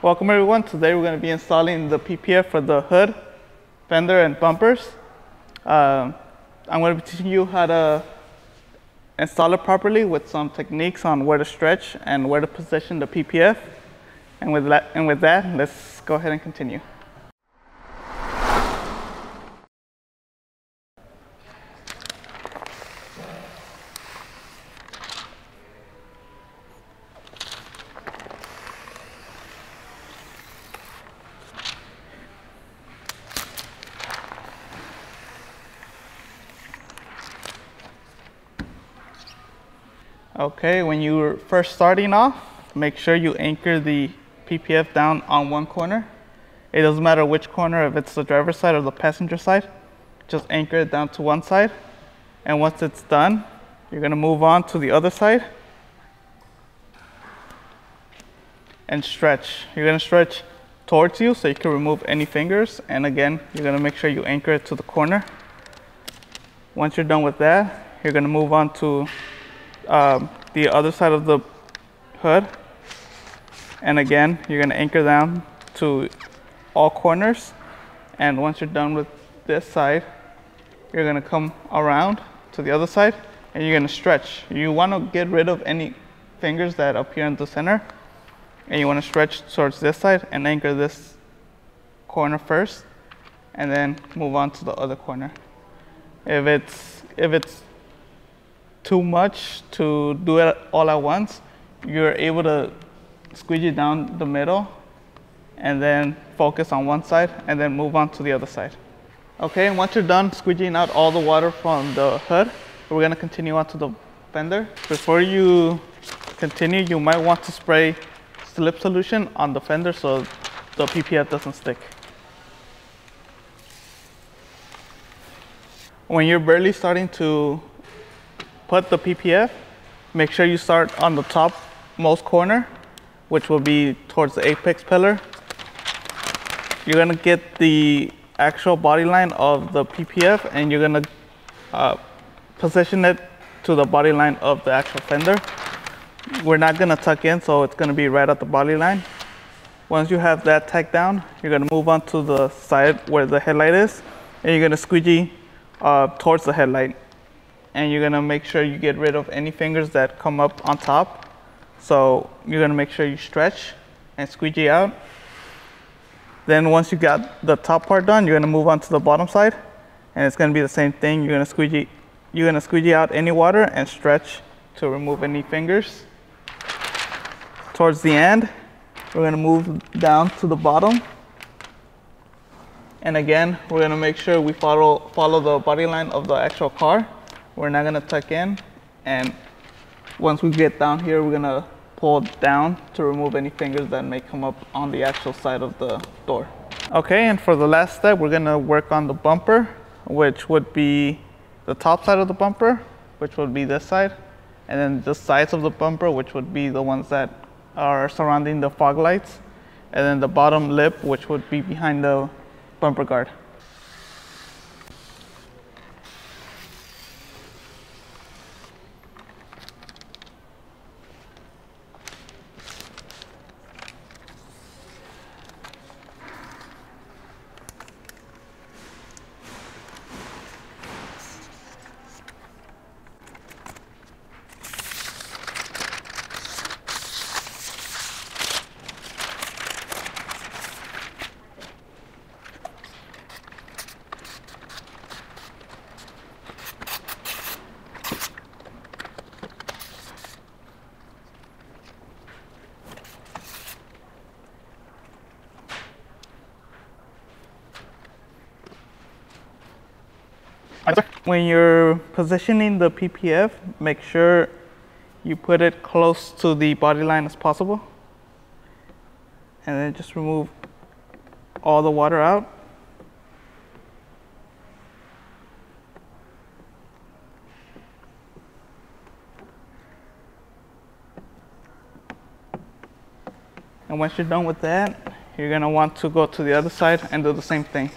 Welcome everyone. Today we're going to be installing the PPF for the hood, fender, and bumpers. I'm going to be teaching you how to install it properly with some techniques on where to stretch and where to position the PPF. And with that, let's go ahead and continue. Okay, when you're first starting off, make sure you anchor the PPF down on one corner. It doesn't matter which corner, if it's the driver's side or the passenger side, just anchor it down to one side. And once it's done, you're gonna move on to the other side and stretch. You're gonna stretch towards you so you can remove any fingers. And again, you're gonna make sure you anchor it to the corner. Once you're done with that, you're gonna move on to the other side of the hood, and again you're going to anchor down to all corners. And once you're done with this side, you're going to come around to the other side and you're going to stretch. You want to get rid of any fingers that appear in the center, and you want to stretch towards this side and anchor this corner first and then move on to the other corner. If it's too much to do it all at once, you're able to squeegee down the middle and then focus on one side and then move on to the other side. Okay, and once you're done squeegeeing out all the water from the hood, we're going to continue on to the fender. Before you continue, you might want to spray slip solution on the fender so the PPF doesn't stick. When you're barely starting to put the PPF, make sure you start on the top most corner, which will be towards the apex pillar. You're gonna get the actual body line of the PPF and you're gonna position it to the body line of the actual fender. We're not gonna tuck in, so it's gonna be right at the body line. Once you have that tacked down, you're gonna move on to the side where the headlight is, and you're gonna squeegee towards the headlight. And you're gonna make sure you get rid of any fingers that come up on top. So you're gonna make sure you stretch and squeegee out. Then once you got the top part done, you're gonna move on to the bottom side, and it's gonna be the same thing. You're gonna squeegee out any water and stretch to remove any fingers. Towards the end, we're gonna move down to the bottom. And again, we're gonna make sure we follow the body line of the actual car. We're not gonna tuck in, and once we get down here, we're gonna pull down to remove any fingers that may come up on the actual side of the door. Okay, and for the last step, we're gonna work on the bumper, which would be the top side of the bumper, which would be this side, and then the sides of the bumper, which would be the ones that are surrounding the fog lights, and then the bottom lip, which would be behind the bumper guard. When you're positioning the PPF, make sure you put it close to the body line as possible. And then just remove all the water out. And once you're done with that, you're gonna want to go to the other side and do the same thing.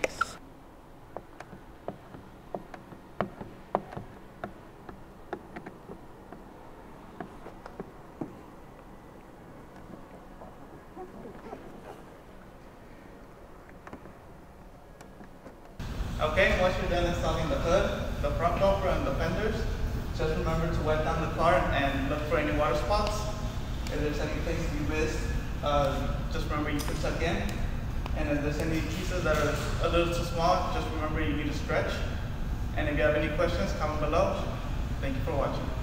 Okay, once you're done installing the hood, the front bumper, and the fenders, just remember to wipe down the car and look for any water spots. If there's any place you missed, just remember you can tuck in. And if there's any pieces that are a little too small, just remember you need to stretch. And if you have any questions, comment below. Thank you for watching.